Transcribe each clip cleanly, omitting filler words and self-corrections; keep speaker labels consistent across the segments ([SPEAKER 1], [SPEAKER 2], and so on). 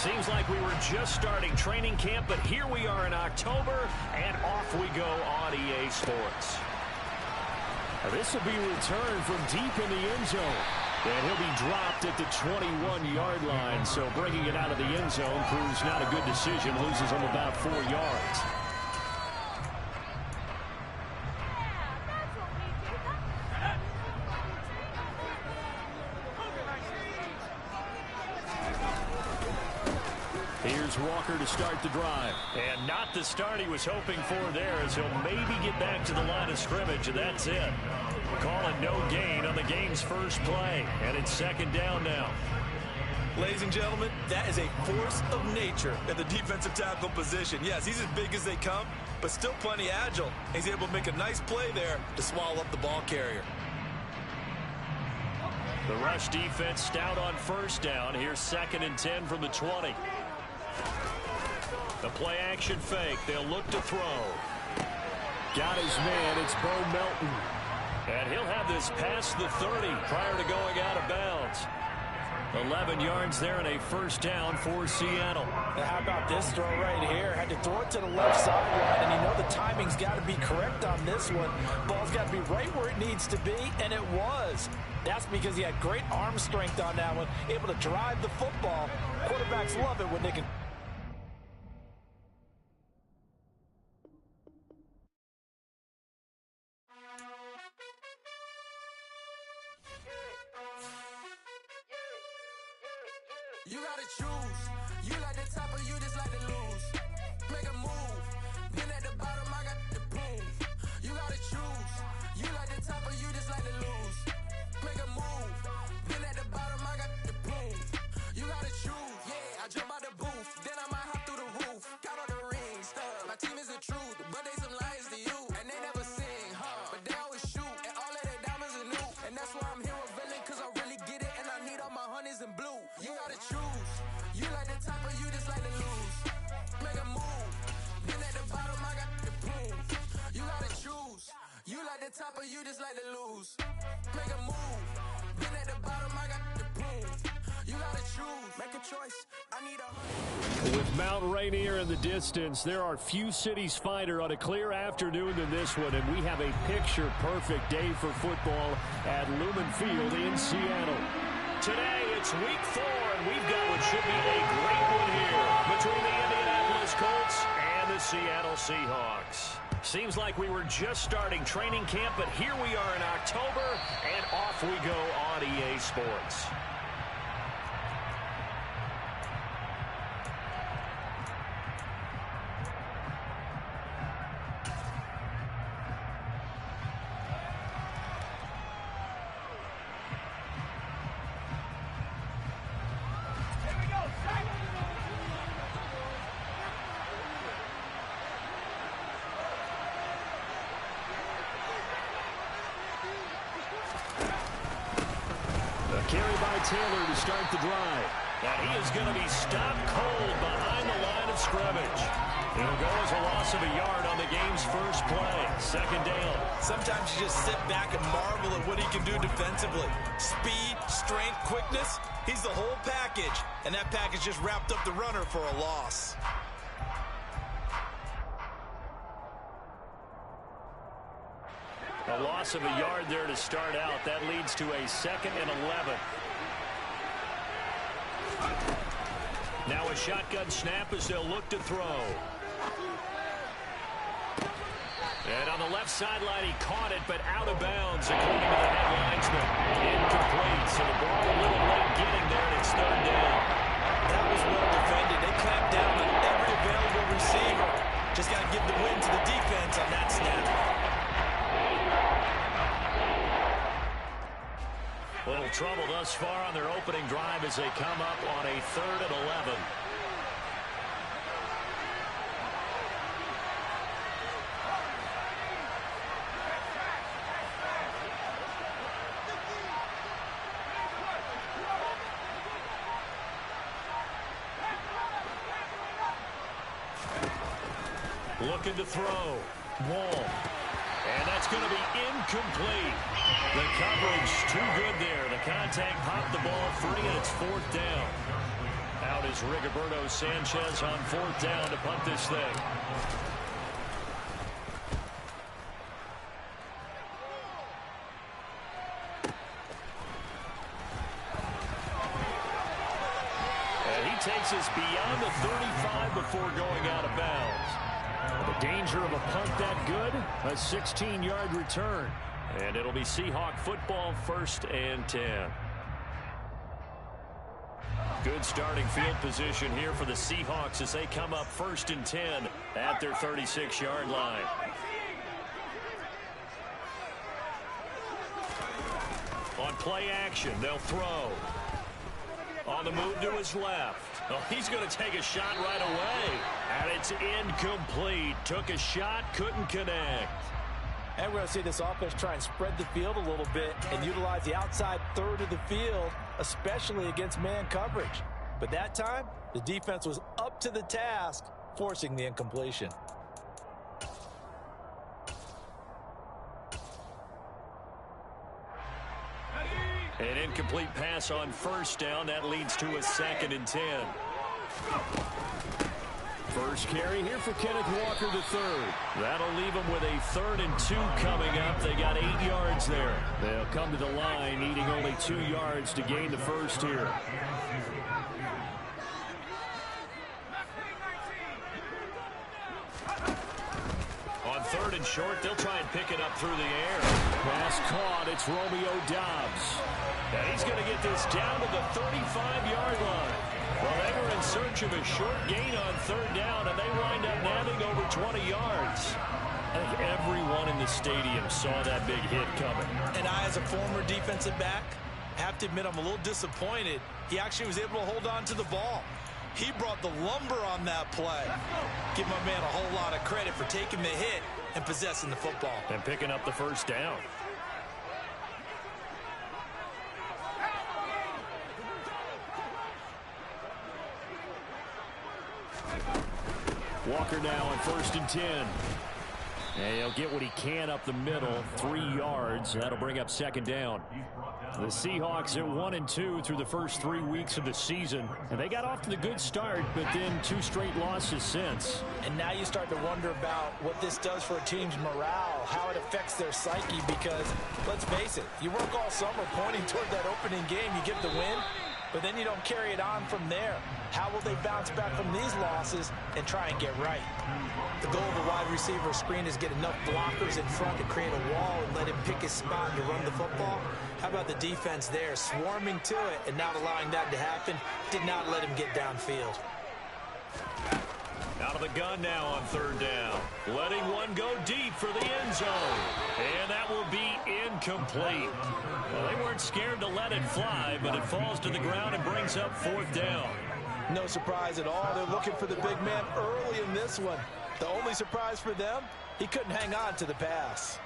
[SPEAKER 1] Seems like we were just starting training camp, but here we are in October, and off we go on EA Sports. This will be returned from deep in the end zone. And he'll be dropped at the 21-yard line. So bringing it out of the end zone proves not a good decision. Loses him about 4 yards. Here's Walker to start the drive. And not the start he was hoping for there, as he'll maybe get back to the line of scrimmage, and that's it. Calling no gain on the game's first play. And it's second down now.
[SPEAKER 2] Ladies and gentlemen, that is a force of nature at the defensive tackle position. Yes, he's as big as they come, but still plenty agile. He's able to make a nice play there to swallow up the ball carrier.
[SPEAKER 1] The rush defense stout on first down. Here's 2nd and 10 from the 20. The play action fake. They'll look to throw. Got his man. It's Bo Melton. And he'll have this past the 30 prior to going out of bounds. 11 yards there and a first down for Seattle.
[SPEAKER 3] Now how about this throw right here? Had to throw it to the left sideline, and you know the timing's got to be correct on this one. Ball's got to be right where it needs to be, and it was. That's because he had great arm strength on that one, able to drive the football. Quarterbacks love it when they can.
[SPEAKER 4] You gotta choose. You like the top or you just like to lose. Make a move. Then at the bottom I got the boom. You gotta choose. You like the top or you just like to lose. Make a move. Then at the bottom I got the boom. You gotta choose. Yeah, I jump out the booth. Then I might hop through the roof. Count on the rings, stuff. My team is the truth, but they some liars to you. And they never sing, huh? But they always shoot. And all of their diamonds are new. And that's why I'm here with Villain, cause I really get it. And I need all my honeys in blue. You gotta choose. You like the top or you just like to lose. Make a move. Then at the bottom I got the boom. You gotta choose. You like the top or you just like to lose. Make a move. Then at the bottom I got the boom. You gotta choose. Make a choice. I need a...
[SPEAKER 1] With Mount Rainier in the distance, there are few cities finer on a clear afternoon than this one, and we have a picture-perfect day for football at Lumen Field in Seattle. Today, it's week 4, and we've got what should be a great one here between the Indianapolis Colts and the Seattle Seahawks. Seems like we were just starting training camp, but here we are in October, and off we go on EA Sports. Carry by Taylor to start the drive. And he is going to be stopped cold behind the line of scrimmage. It'll go as a loss of a yard on the game's first play. Second down.
[SPEAKER 2] Sometimes you just sit back and marvel at what he can do defensively. Speed, strength, quickness. He's the whole package. And that package just wrapped up the runner for a loss.
[SPEAKER 1] A loss of a yard there to start out. That leads to a 2nd and 11. Now a shotgun snap as they'll look to throw. And on the left sideline, he caught it, but out of bounds, according to the head linesman. Incomplete, so the ball a little late getting there, and it's 3rd down.
[SPEAKER 2] That was well defended. They clamped down on every available receiver. Just got to give the win to the defense on that snap.
[SPEAKER 1] Little trouble thus far on their opening drive as they come up on a 3rd and 11. Looking to throw. Wall. And that's going to be incomplete. The coverage too good there. The contact popped the ball free, and it's 4th down. Out is Rigoberto Sanchez on 4th down to punt this thing. And he takes us beyond the 35 before going out of bounds. The danger of a punt that good, a 16-yard return. And it'll be Seahawk football, 1st and 10. Good starting field position here for the Seahawks as they come up 1st and 10 at their 36-yard line. On play action, they'll throw. On the move to his left. Oh, he's going to take a shot right away. And it's incomplete. Took a shot, couldn't connect.
[SPEAKER 3] And we're going to see this offense try and spread the field a little bit and utilize the outside third of the field, especially against man coverage. But that time, the defense was up to the task, forcing the incompletion.
[SPEAKER 1] An incomplete pass on 1st down. That leads to a 2nd and 10. First carry here for Kenneth Walker III. That'll leave them with a 3rd and 2 coming up. They got 8 yards there. They'll come to the line needing only 2 yards to gain the first here. On 3rd and short, they'll try and pick it up through the air. Pass caught. It's Romeo Doubs. And he's going to get this down to the 35-yard line. Well, they were in search of a short gain on 3rd down, and they wind up nabbing over 20 yards. I think everyone in the stadium saw that big hit coming.
[SPEAKER 2] And I, as a former defensive back, have to admit I'm a little disappointed. He actually was able to hold on to the ball. He brought the lumber on that play. Give my man a whole lot of credit for taking the hit and possessing the football.
[SPEAKER 1] And picking up the 1st down. Walker now on 1st and 10. And he'll get what he can up the middle, 3 yards. That'll bring up 2nd down. The Seahawks are 1-2 through the first 3 weeks of the season. And they got off to the good start, but then 2 straight losses since.
[SPEAKER 3] And now you start to wonder about what this does for a team's morale, how it affects their psyche, because, let's face it, you work all summer pointing toward that opening game, you get the win, but then you don't carry it on from there. How will they bounce back from these losses and try and get right? The goal of a wide receiver screen is get enough blockers in front to create a wall and let him pick his spot and to run the football. How about the defense there, swarming to it and not allowing that to happen? Did not let him get downfield.
[SPEAKER 1] Out of the gun now on 3rd down. Letting one go deep for the end zone. And that will be incomplete. Well, they weren't scared to let it fly, but it falls to the ground and brings up 4th down.
[SPEAKER 3] No surprise at all. They're looking for the big man early in this one. The only surprise for them, he couldn't hang on to the pass.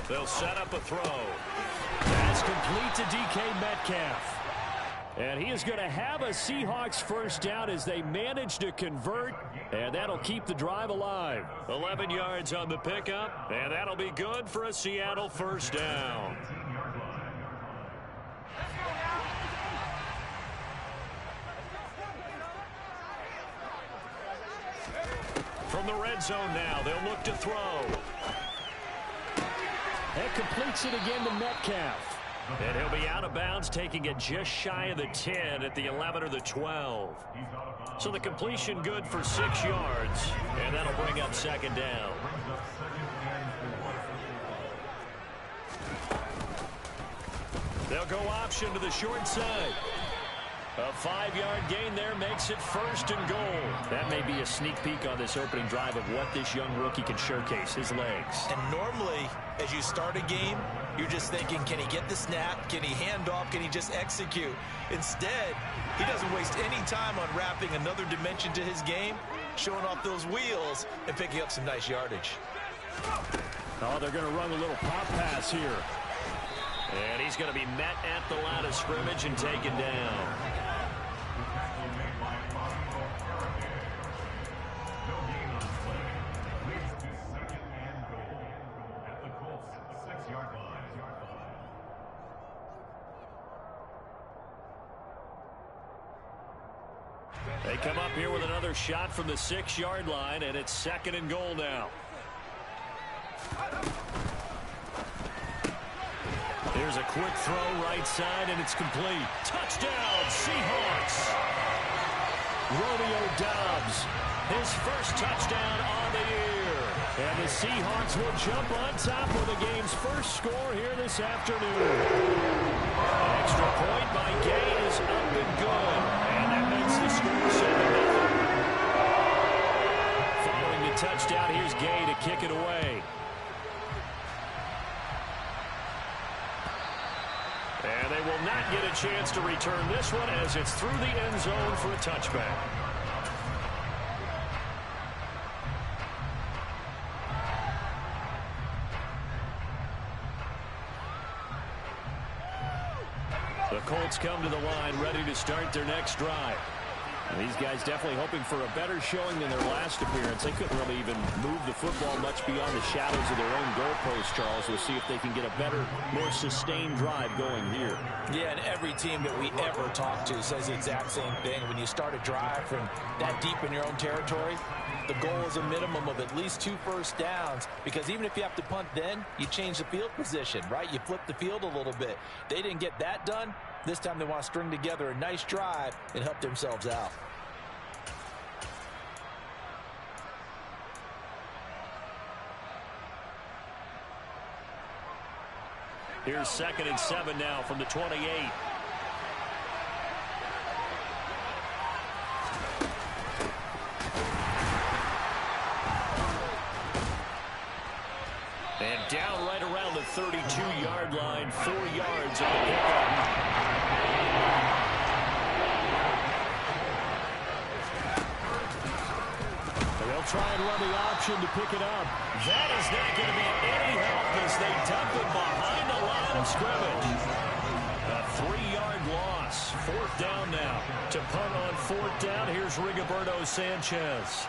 [SPEAKER 1] They'll set up a throw. That's complete to DK Metcalf. And he is going to have a Seahawks 1st down as they manage to convert. And that'll keep the drive alive. 11 yards on the pickup. And that'll be good for a Seattle 1st down. From the red zone now, they'll look to throw. That completes it again to Metcalf. And he'll be out of bounds, taking it just shy of the 10 at the 11 or the 12. So the completion good for 6 yards, and that'll bring up 2nd down. They'll go option to the short side. A 5-yard gain there makes it 1st and goal. That may be a sneak peek on this opening drive of what this young rookie can showcase, his legs.
[SPEAKER 2] And normally, as you start a game, you're just thinking, can he get the snap? Can he hand off? Can he just execute? Instead, he doesn't waste any time on wrapping another dimension to his game, showing off those wheels, and picking up some nice yardage.
[SPEAKER 1] Oh, they're going to run a little pop pass here. And he's going to be met at the line of scrimmage and taken down. They come up here with another shot from the 6-yard line, and it's 2nd and goal now. Here's a quick throw right side, and it's complete. Touchdown, Seahawks. Romeo Doubs, his first touchdown on the year. And the Seahawks will jump on top of the game's first score here this afternoon. An extra point by Gay is up and good. And that makes the score 7-0. Following the touchdown, here's Gay to kick it away. And they will not get a chance to return this one as it's through the end zone for a touchback. The Colts come to the line ready to start their next drive. And these guys definitely hoping for a better showing than their last appearance. They couldn't really even move the football much beyond the shadows of their own goalpost, Charles. We'll see if they can get a better, more sustained drive going here.
[SPEAKER 3] Yeah, and every team that we ever talk to says the exact same thing. When you start a drive from that deep in your own territory, the goal is a minimum of at least 2 first downs, because even if you have to punt then, you change the field position, right? You flip the field a little bit. They didn't get that done. This time they want to string together a nice drive and help themselves out.
[SPEAKER 1] Here's 2nd and 7 now from the 28. And down right around the 32-yard line, 4 yards on the pickup. They'll try and run the option to pick it up. That is not going to be any help as they dump it behind the line of scrimmage. A 3-yard loss. 4th down now. To punt on 4th down, here's Rigoberto Sanchez.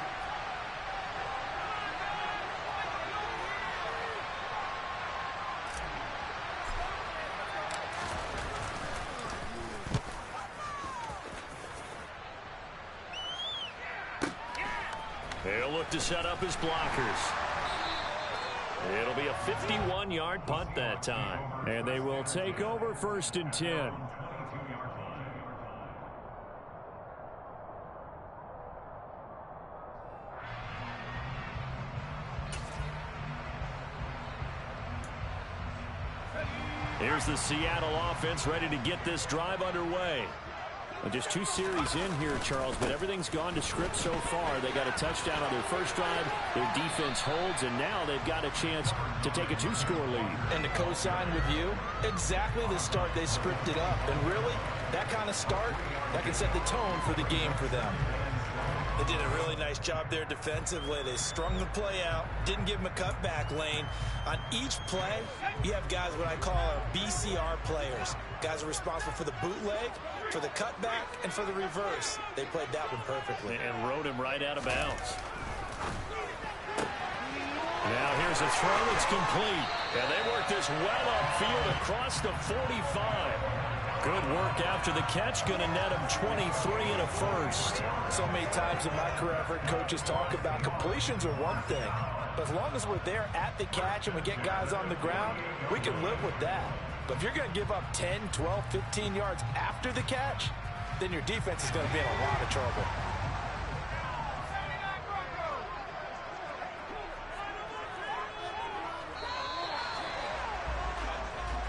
[SPEAKER 1] They'll look to set up his blockers. It'll be a 51-yard punt that time. And they will take over 1st and 10. Here's the Seattle offense ready to get this drive underway. Just 2 series in here, Charles, but everything's gone to script so far. They got a touchdown on their first drive. Their defense holds, and now they've got a chance to take a 2-score lead.
[SPEAKER 3] And to co-sign with you, exactly the start they scripted up. And really, that kind of start, that can set the tone for the game for them.
[SPEAKER 2] They did a really nice job there defensively. They strung the play out, didn't give them a cutback lane. On each play, you have guys what I call our BCR players. Guys are responsible for the bootleg, for the cutback, and for the reverse. They played that one perfectly.
[SPEAKER 1] And rode him right out of bounds. Now here's a throw that's complete. And they work this well upfield across the 45. Good work after the catch. Going to net him 23 and a first.
[SPEAKER 3] So many times in my career, I've heard coaches talk about completions are one thing. But as long as we're there at the catch and we get guys on the ground, we can live with that. But if you're going to give up 10, 12, 15 yards after the catch, then your defense is going to be in a lot of trouble.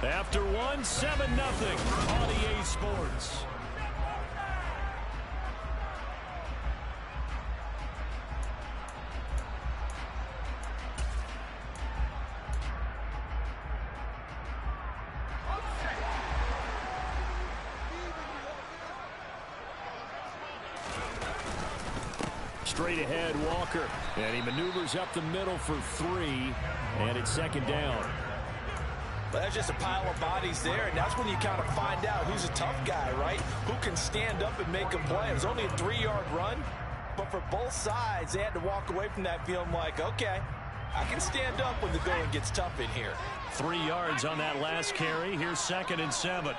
[SPEAKER 1] After one, 7-0 on EA Sports. Straight ahead, Walker. And he maneuvers up the middle for 3. And it's 2nd down.
[SPEAKER 3] Well, that's just a pile of bodies there, and that's when you kind of find out who's a tough guy, right? Who can stand up and make a play. It was only a 3-yard run, but for both sides, they had to walk away from that feeling like, okay, I can stand up when the going gets tough in here.
[SPEAKER 1] 3 yards on that last carry. Here's 2nd and 7.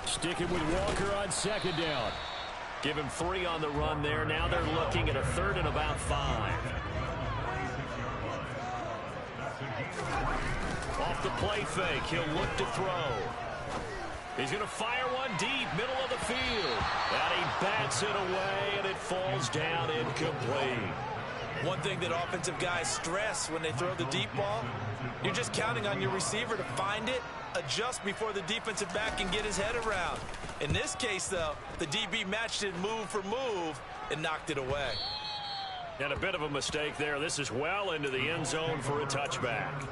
[SPEAKER 1] Sticking with Walker on 2nd down. Give him 3 on the run there. Now they're looking at a 3rd and about 5. Off the play fake, he'll look to throw. He's going to fire one deep, middle of the field. And he bats it away, and it falls down incomplete.
[SPEAKER 2] One thing that offensive guys stress when they throw the deep ball, you're just counting on your receiver to find it, adjust before the defensive back can get his head around. In this case, though, the DB matched it move for move and knocked it away.
[SPEAKER 1] And a bit of a mistake there. This is well into the end zone for a touchback.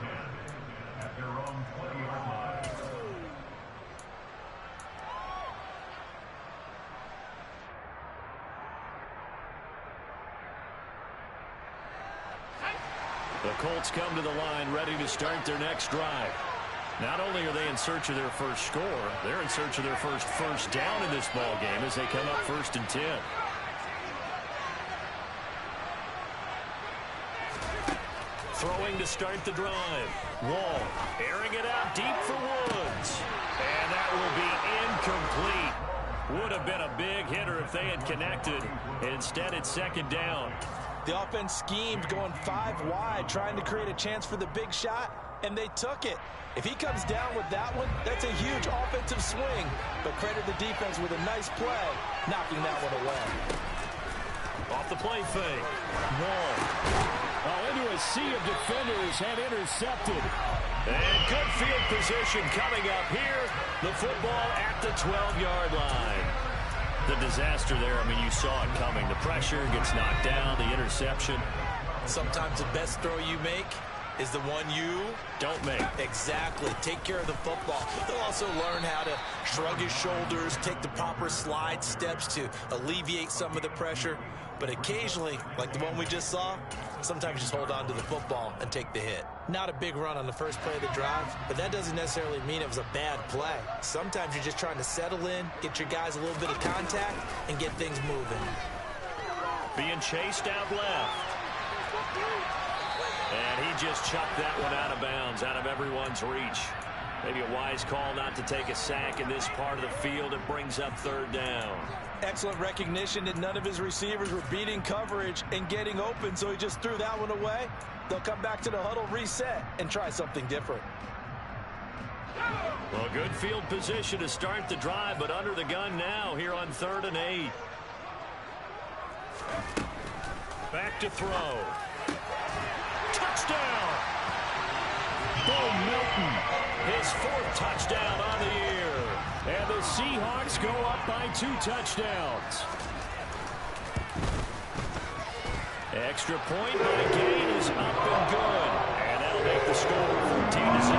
[SPEAKER 1] The Colts come to the line ready to start their next drive. Not only are they in search of their first score, they're in search of their first down in this ball game as they come up 1st and 10. Throwing to start the drive. Wall airing it out deep for Woods. And that will be incomplete. Would have been a big hitter if they had connected. Instead, it's 2nd down.
[SPEAKER 3] The offense schemed going 5 wide, trying to create a chance for the big shot, and they took it. If he comes down with that one, that's a huge offensive swing. But credit the defense with a nice play, knocking that one away.
[SPEAKER 1] Off the play fake. Wall. Into a sea of defenders and intercepted. And good field position coming up here. The football at the 12-yard line. The disaster there, I mean, you saw it coming. The pressure gets knocked down, the interception.
[SPEAKER 2] Sometimes the best throw you make is the one you
[SPEAKER 1] don't make.
[SPEAKER 2] Exactly. Take care of the football. They'll also learn how to shrug his shoulders, take the proper slide steps to alleviate some of the pressure. But occasionally, like the one we just saw, sometimes just hold on to the football and take the hit. Not a big run on the first play of the drive, but that doesn't necessarily mean it was a bad play. Sometimes you're just trying to settle in, get your guys a little bit of contact, and get things moving.
[SPEAKER 1] Being chased out left. And he just chucked that one out of bounds, out of everyone's reach. Maybe a wise call not to take a sack in this part of the field. It brings up 3rd down.
[SPEAKER 3] Excellent recognition that none of his receivers were beating coverage and getting open, so he just threw that one away. They'll come back to the huddle, reset, and try something different.
[SPEAKER 1] Well, good field position to start the drive, but under the gun now here on 3rd and 8. Back to throw. Touchdown! Bo Melton, his 4th touchdown on the year. And the Seahawks go up by 2 touchdowns. Extra point by Gain is up and good. And that'll make the score 14-7.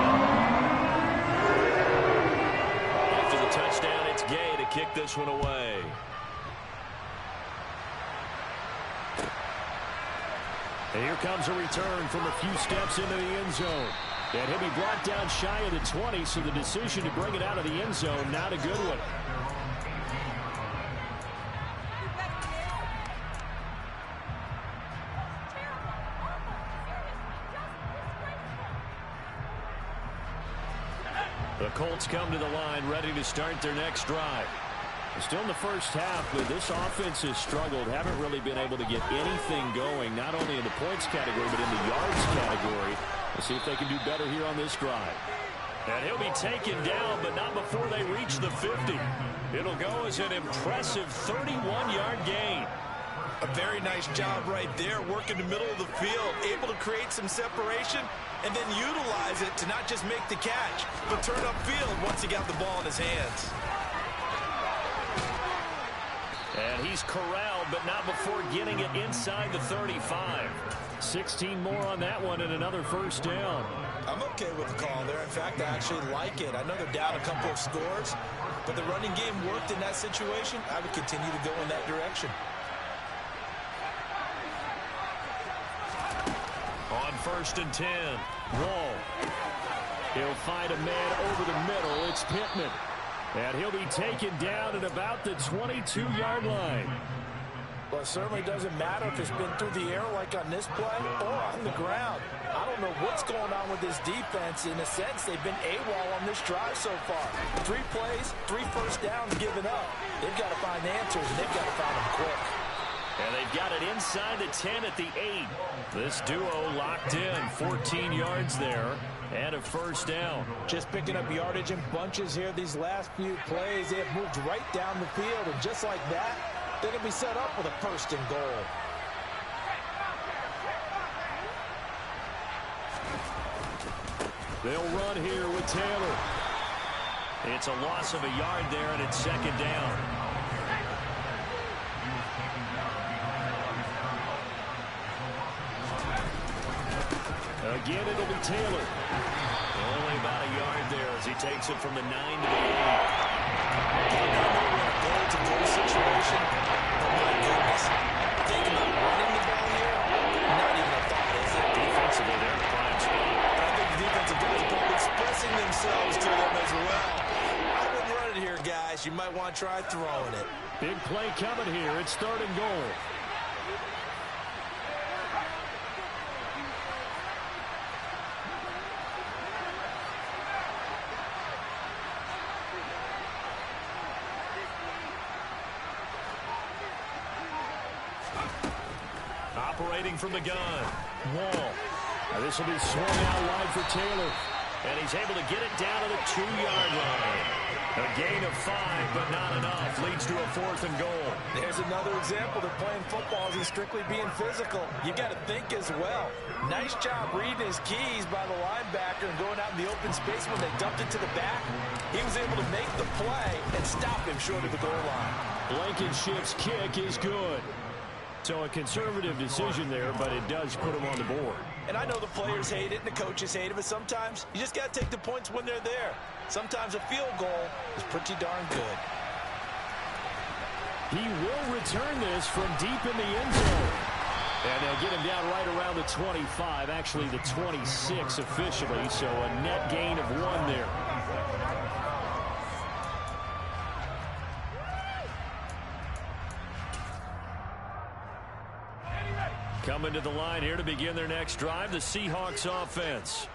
[SPEAKER 1] After the touchdown, it's Gay to kick this one away. And here comes a return from a few steps into the end zone. And he'll be brought down shy of the 20, so the decision to bring it out of the end zone, not a good one. The Colts come to the line, ready to start their next drive. Still in the first half, but this offense has struggled. Haven't really been able to get anything going, not only in the points category, but in the yards category. We'll see if they can do better here on this drive. And he'll be taken down, but not before they reach the 50. It'll go as an impressive 31-yard gain.
[SPEAKER 2] A very nice job right there, working the middle of the field, able to create some separation, and then utilize it to not just make the catch, but turn upfield once he got the ball in his hands.
[SPEAKER 1] And he's corralled, but not before getting it inside the 35. 16 more on that one and another first down.
[SPEAKER 3] I'm okay with the call there. In fact, I actually like it. I know they're down a couple of scores, but the running game worked in that situation. I would continue to go in that direction.
[SPEAKER 1] On 1st and 10. Wall. He'll find a man over the middle. It's Pittman. And he'll be taken down at about the 22-yard line.
[SPEAKER 3] Well, it certainly doesn't matter if it's been through the air like on this play or on the ground. I don't know what's going on with this defense. In a sense, they've been AWOL on this drive so far. 3 plays, 3 first downs given up. They've got to find answers, and they've got to find them quick.
[SPEAKER 1] And they've got it inside the 10 at the 8. This duo locked in, 14 yards there, and a first down.
[SPEAKER 3] Just picking up yardage in bunches here these last few plays. They have moved right down the field, and just like that, they're going to be set up with a 1st and goal.
[SPEAKER 1] They'll run here with Taylor. It's a loss of a yard there, and it's 2nd down. Again, it'll be Taylor. Only about a yard there as he takes it from the 9 to the 8.
[SPEAKER 2] Goal-to-goal situation. Oh, my goodness. Think about running the ball here. Not even a thought, is it?
[SPEAKER 1] Defensively, they're in a prime spot.
[SPEAKER 2] I think the defensive guys are expressing themselves to them as well. I wouldn't run it here, guys. You might want to try throwing it.
[SPEAKER 1] Big play coming here. It's 3rd and goal. Operating from the gun. Wall. Now this will be swung out wide for Taylor. And he's able to get it down to the 2-yard line. A gain of 5, but not enough. Leads to a 4th and goal.
[SPEAKER 3] There's another example that playing football isn't strictly being physical. You got to think as well. Nice job reading his keys by the linebacker and going out in the open space when they dumped it to the back. He was able to make the play and stop him short of the goal line.
[SPEAKER 1] Blankenship's kick is good. So a conservative decision there, but it does put him on the board.
[SPEAKER 3] And I know the players hate it and the coaches hate it, but sometimes you just got to take the points when they're there. Sometimes a field goal is pretty darn good.
[SPEAKER 1] He will return this from deep in the end zone. And they'll get him down right around the 25, actually the 26 officially, so a net gain of 1 there. Coming to the line here to begin their next drive, the Seahawks offense.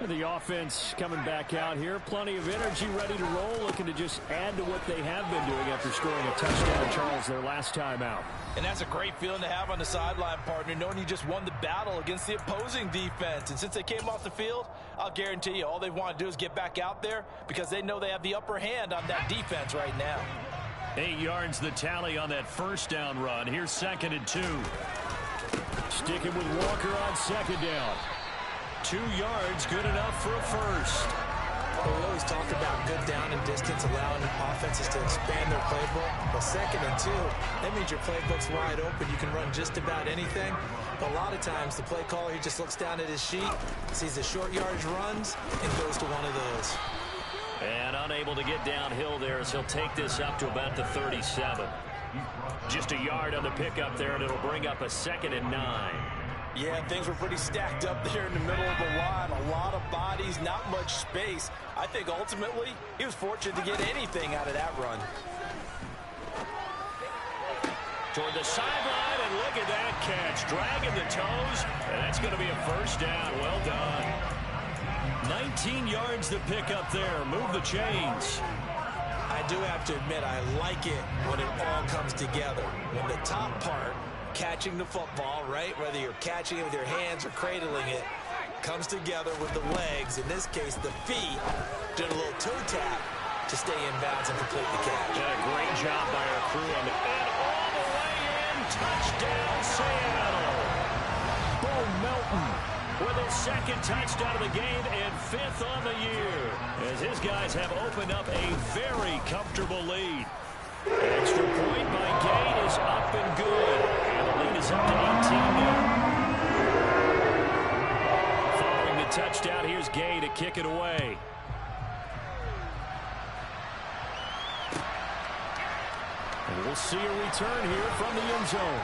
[SPEAKER 1] And the offense coming back out here. Plenty of energy, ready to roll, looking to just add to what they have been doing after scoring a touchdown, Charles, their last time out.
[SPEAKER 3] And that's a great feeling to have on the sideline, partner, knowing you just won the battle against the opposing defense. And since they came off the field, I'll guarantee you all they want to do is get back out there because they know they have the upper hand on that defense right now.
[SPEAKER 1] 8 yards the tally on that first down run. Here's 2nd and 2. Sticking with Walker on 2nd down. 2 yards, good enough for a first.
[SPEAKER 3] Well, we always talk about good down and distance, allowing offenses to expand their playbook. Well, 2nd and 2, that means your playbook's wide open. You can run just about anything. But a lot of times, the play caller, he just looks down at his sheet, sees the short yardage runs, and goes to one of those.
[SPEAKER 1] And unable to get downhill there as he'll take this up to about the 37. Just a yard on the pickup there, and it'll bring up a 2nd and 9.
[SPEAKER 3] Yeah, things were pretty stacked up there in the middle of the line. A lot of bodies, not much space. I think ultimately he was fortunate to get anything out of that run.
[SPEAKER 1] Toward the sideline, and look at that catch. Dragging the toes, and that's going to be a first down. Well done. 19 yards to pick up there. Move the chains.
[SPEAKER 3] I do have to admit, I like it when it all comes together. When the top part, catching the football, right, whether you're catching it with your hands or cradling it, comes together with the legs, in this case the feet, doing a little toe tap to stay in bounds and complete the catch.
[SPEAKER 1] Yeah, great job by our crew on the and all the way in. Touchdown, Seattle. Bo Melton with his 2nd touchdown of the game and 5th on the year, as his guys have opened up a very comfortable lead. An extra point by Gay is up and good, and the lead is up to 18 now. Following the touchdown, here's Gay to kick it away. And we'll see a return here from the end zone.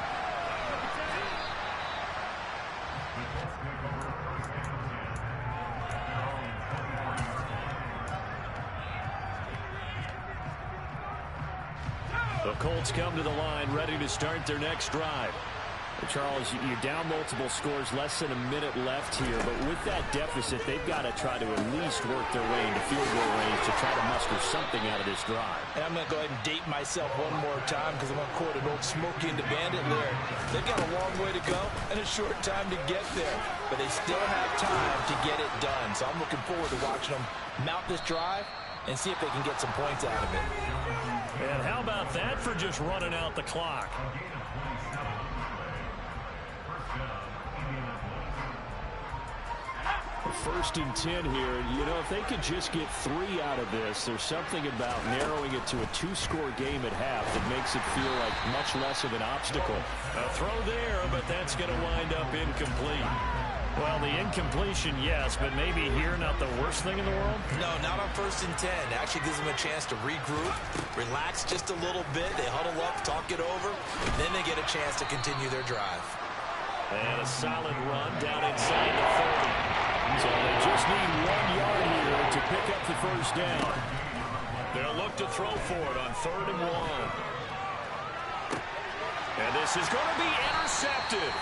[SPEAKER 1] The Colts come to the line ready to start their next drive. Charles, you're down multiple scores, less than a minute left here, but with that deficit, they've got to try to at least work their way into field goal range to try to muster something out of this drive.
[SPEAKER 3] And I'm going to go ahead and date myself one more time because I'm going to quote an old Smokey and the Bandit lyric. They've got a long way to go and a short time to get there, but they still have time to get it done. So I'm looking forward to watching them mount this drive and see if they can get some points out of it.
[SPEAKER 1] And how about that for just running out the clock? First and 10 here. You know, if they could just get 3 out of this, there's something about narrowing it to a 2-score game at half that makes it feel like much less of an obstacle. A throw there, but that's going to wind up incomplete. Well, the incompletion, yes, but maybe here not the worst thing in the world?
[SPEAKER 2] No, not on first and 10. Actually gives them a chance to regroup, relax just a little bit. They huddle up, talk it over, then they get a chance to continue their drive.
[SPEAKER 1] And a solid run down inside the 30. So they just need 1 yard here to pick up the first down. They'll look to throw for it on 3rd and 1. And this is going to be intercepted.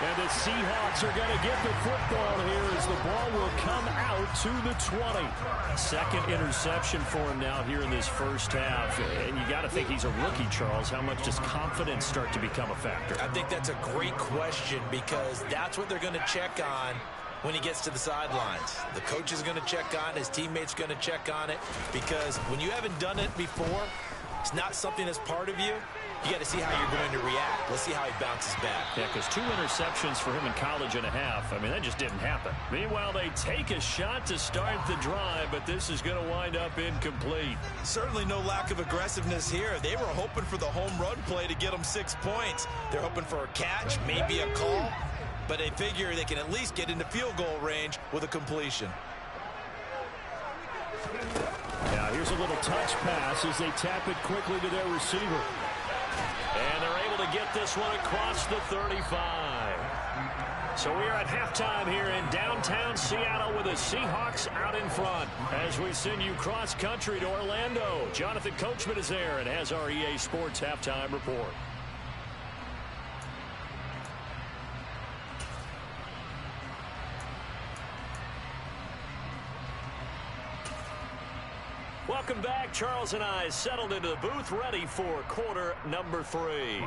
[SPEAKER 1] And the Seahawks are going to get the football here as the ball will come out to the 20. Second interception for him now here in this first half. And you got to think he's a rookie, Charles. How much does confidence start to become a factor?
[SPEAKER 2] I think that's a great question because that's what they're going to check on when he gets to the sidelines. The coach is going to check on it. His teammates are going to check on it because when you haven't done it before, it's not something that's part of you. You got to see how you're going to react. Let's see how he bounces back.
[SPEAKER 1] Yeah, because 2 interceptions for him in college and a half. I mean, that just didn't happen. Meanwhile, they take a shot to start the drive, but this is going to wind up incomplete.
[SPEAKER 2] Certainly no lack of aggressiveness here. They were hoping for the home run play to get them 6 points. They're hoping for a catch, maybe a call, but they figure they can at least get into field goal range with a completion.
[SPEAKER 1] Now here's a little touch pass as they tap it quickly to their receiver. And they're able to get this one across the 35. So we are at halftime here in downtown Seattle with the Seahawks out in front. As we send you cross-country to Orlando, Jonathan Coachman is there and has our EA Sports halftime report. Welcome back. Charles and I settled into the booth ready for quarter number 3.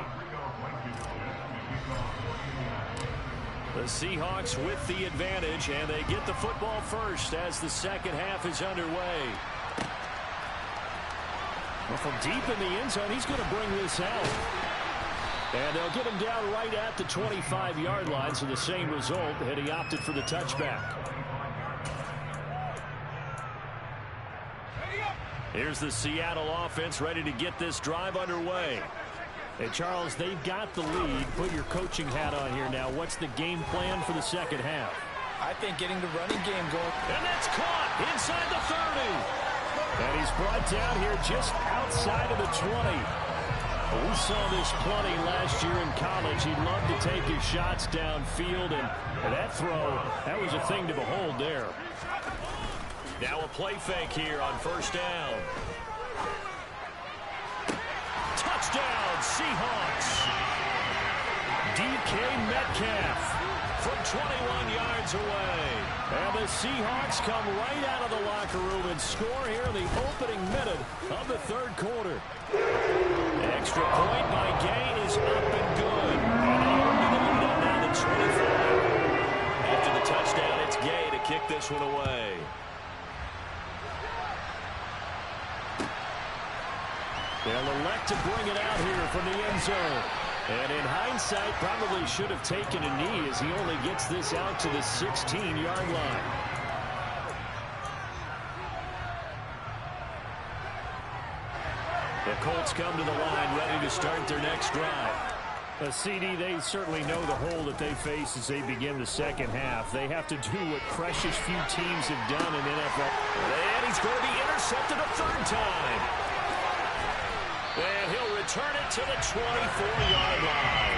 [SPEAKER 1] The Seahawks with the advantage, and they get the football first as the second half is underway. Well, from deep in the end zone, he's going to bring this out. And they'll get him down right at the 25-yard line, so the same result, and he opted for the touchback. Here's the Seattle offense ready to get this drive underway. Hey, Charles, they've got the lead. Put your coaching hat on here now. What's the game plan for the second half?
[SPEAKER 3] I think getting the running game going.
[SPEAKER 1] And that's caught inside the 30. And he's brought down here just outside of the 20. We saw this plenty last year in college. He loved to take his shots downfield, and that throw, that was a thing to behold there. Now a play fake here on first down. Touchdown, Seahawks. DK Metcalf from 21 yards away. And the Seahawks come right out of the locker room and score here in the opening minute of the third quarter. An extra point by Gay is up and good. And down to 25. After the touchdown, it's Gay to kick this one away. They'll elect to bring it out here from the end zone. And in hindsight, probably should have taken a knee as he only gets this out to the 16-yard line. The Colts come to the line ready to start their next drive. CD, they certainly know the hole that they face as they begin the second half. They have to do what precious few teams have done in NFL. And he's going to be intercepted a third time. And he'll return it to the 24-yard line.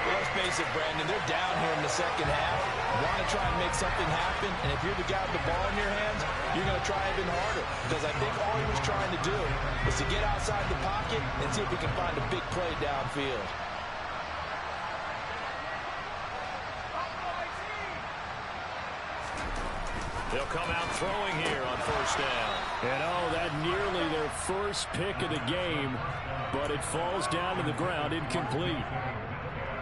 [SPEAKER 3] Well, it's face it, Brandon, they're down here in the second half. Want to try and make something happen, and if you're the guy with the ball in your hands, you're going to try even harder, because I think all he was trying to do was to get outside the pocket and see if he can find a big play downfield.
[SPEAKER 1] They'll come out throwing here on first down. And that nearly their first pick of the game, but it falls down to the ground incomplete.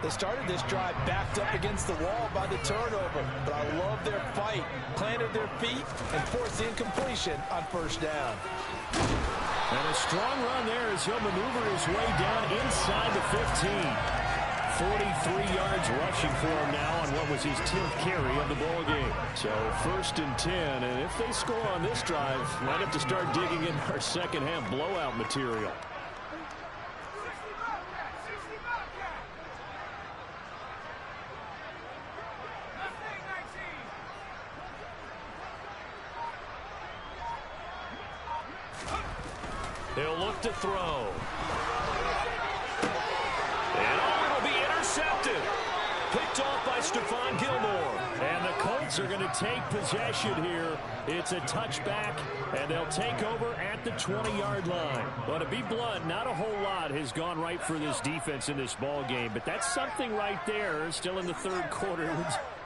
[SPEAKER 3] They started this drive backed up against the wall by the turnover, but I love their fight, planted their feet, and forced the incompletion on first down.
[SPEAKER 1] And a strong run there as he'll maneuver his way down inside the 15. 43 yards rushing for him now on what was his 10th carry of the ball game. So first and 10, and if they score on this drive, might have to start digging in our second half blowout material. He'll look to throw. And it'll be intercepted. Picked off by Stephon Gilmore. And the Colts are going to take possession here. It's a touchback, and they'll take over at the 20-yard line. Well, to be blunt, not a whole lot has gone right for this defense in this ball game, but that's something right there. Still in the third quarter.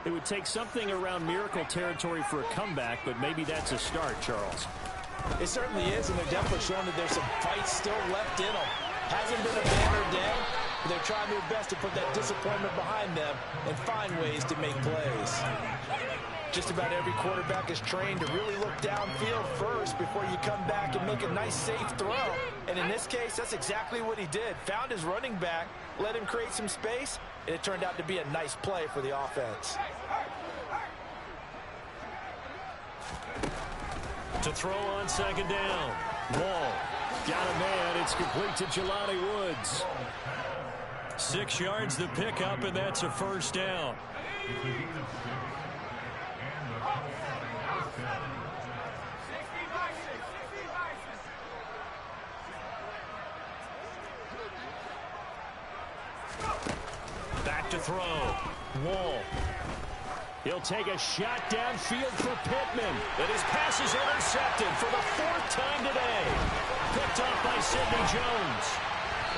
[SPEAKER 1] It would take something around miracle territory for a comeback, but maybe that's a start, Charles.
[SPEAKER 3] It certainly is, and they're definitely showing that there's some fight still left in them. Hasn't been a banner day, but they're trying their best to put that disappointment behind them and find ways to make plays. Just about every quarterback is trained to really look downfield first before you come back and make a nice, safe throw. And in this case, that's exactly what he did. Found his running back, let him create some space, and it turned out to be a nice play for the offense.
[SPEAKER 1] To throw on second down. Wall. Got a man. It's complete to Jelani Woods. 6 yards the pickup, and that's a first down. Back to throw. Wall. He'll take a shot downfield for Pittman. And his pass is intercepted for the 4th time today. Picked off by Sidney Jones.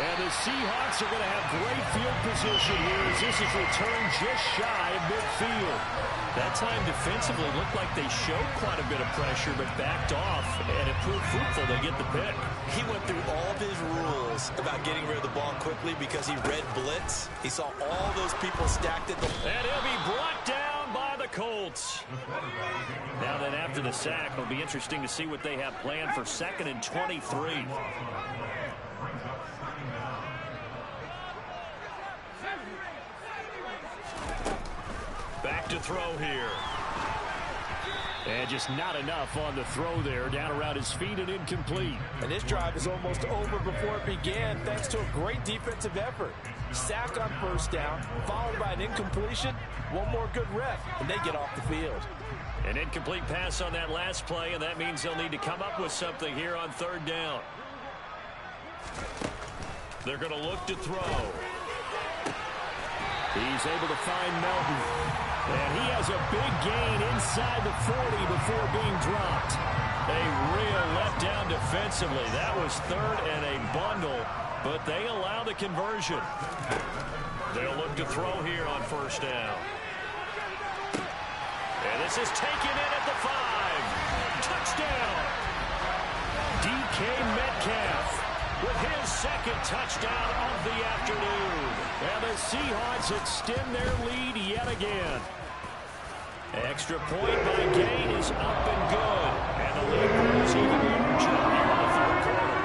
[SPEAKER 1] And the Seahawks are going to have great field position here as this is returned just shy of midfield. That time defensively looked like they showed quite a bit of pressure but backed off, and it proved fruitful. They get the pick.
[SPEAKER 2] He went through all of his rules about getting rid of the ball quickly because he read blitz. He saw all those people stacked at the...
[SPEAKER 1] And he'll be brought down by the Colts. Now then, after the sack, it'll be interesting to see what they have planned for 2nd and 23. Back to throw here. And just not enough on the throw there. Down around his feet and incomplete.
[SPEAKER 3] And this drive is almost over before it began thanks to a great defensive effort. Sack on first down, followed by an incompletion. One more good rep, and they get off the field.
[SPEAKER 1] An incomplete pass on that last play, and that means they'll need to come up with something here on 3rd down. They're going to look to throw. He's able to find Melton. And he has a big gain inside the 40 before being dropped. A real letdown defensively. That was 3rd and a bundle, but they allow the conversion. They'll look to throw here on first down. And this is taken in at the 5. Touchdown. DK Metcalf with his 2nd touchdown of the afternoon. And the Seahawks extend their lead yet again. Extra point by Gain is up and good. And the lead grows even larger here in the 3rd quarter.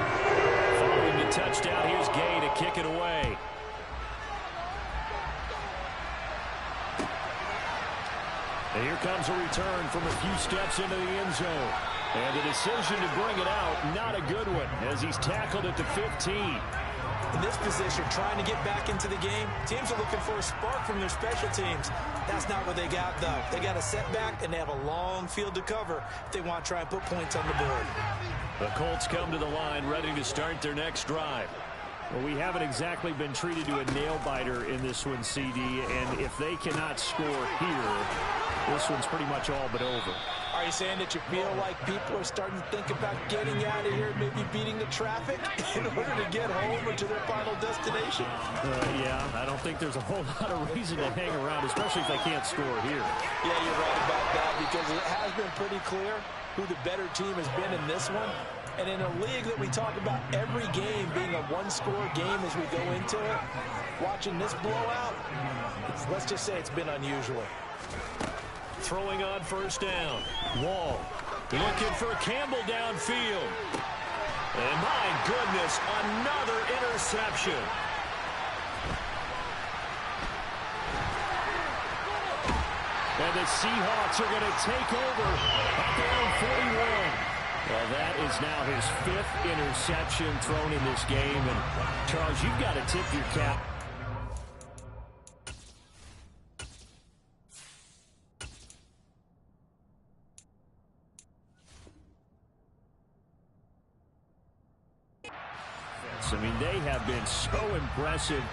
[SPEAKER 1] Following the touchdown, here's Gain to kick it away. And here comes a return from a few steps into the end zone. And the decision to bring it out, not a good one, as he's tackled at the 15.
[SPEAKER 3] In this position, trying to get back into the game, teams are looking for a spark from their special teams. That's not what they got, though. They got a setback, and they have a long field to cover if they want to try and put points on the board.
[SPEAKER 1] The Colts come to the line, ready to start their next drive. Well, we haven't exactly been treated to a nail-biter in this one, CD, and if they cannot score here, this one's pretty much all but over.
[SPEAKER 3] Are you saying that you feel like people are starting to think about getting out of here, maybe beating the traffic in order to get home or to their final destination?
[SPEAKER 1] Yeah, I don't think there's a whole lot of reason to hang around, especially if they can't score here.
[SPEAKER 3] Yeah, you're right about that, because it has been pretty clear who the better team has been in this one. And in a league that we talk about every game being a one-score game as we go into it, watching this blowout, let's just say it's been unusual.
[SPEAKER 1] Throwing on first down. Wall looking for Campbell downfield. And my goodness, another interception. And the Seahawks are going to take over at their own 41. Well, that is now his 5th interception thrown in this game. And, Charles, you've got to tip your cap. I mean, they have been so impressive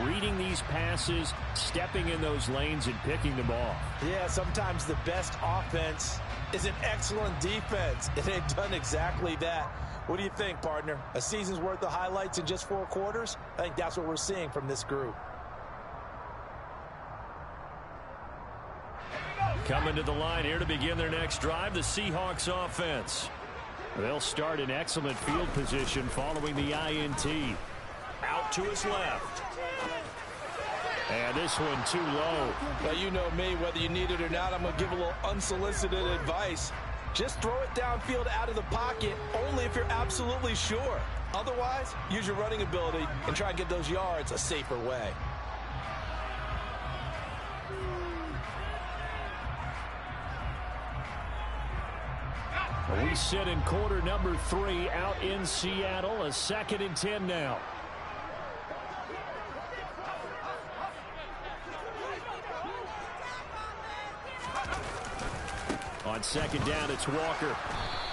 [SPEAKER 1] reading these passes, stepping in those lanes, and picking them off.
[SPEAKER 3] Yeah, sometimes the best offense is an excellent defense, and they've done exactly that. What do you think, partner? A season's worth of highlights in just 4 quarters? I think that's what we're seeing from this group.
[SPEAKER 1] Coming to the line here to begin their next drive, the Seahawks offense. They'll start in excellent field position following the INT. Out to his left. And this one too low.
[SPEAKER 3] Well, you know me, whether you need it or not, I'm going to give a little unsolicited advice. Just throw it downfield out of the pocket, only if you're absolutely sure. Otherwise, use your running ability and try and get those yards a safer way.
[SPEAKER 1] We sit in quarter number 3 out in Seattle. A 2nd and 10 now. On 2nd down, it's Walker.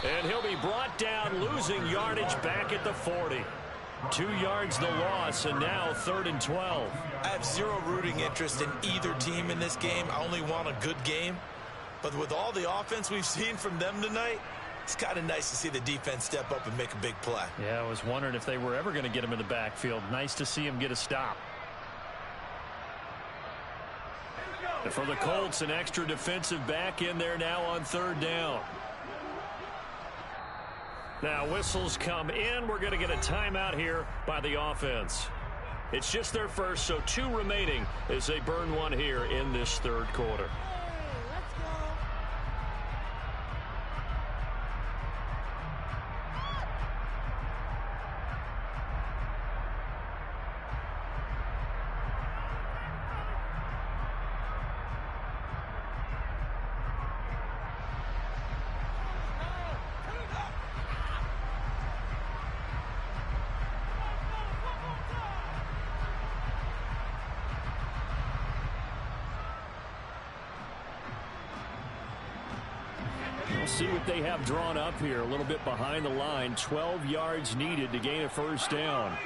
[SPEAKER 1] And he'll be brought down, losing yardage back at the 40. 2 yards the loss, and now 3rd and 12.
[SPEAKER 2] I have zero rooting interest in either team in this game. I only want a good game. But with all the offense we've seen from them tonight, it's kind of nice to see the defense step up and make a big play.
[SPEAKER 1] Yeah, I was wondering if they were ever going to get him in the backfield. Nice to see him get a stop. And for the Colts, an extra defensive back in there now on 3rd down. Now whistles come in. We're going to get a timeout here by the offense. It's just their first, so 2 remaining as they burn one here in this 3rd quarter. We'll see what they have drawn up here. A little bit behind the line. 12 yards needed to gain a first down.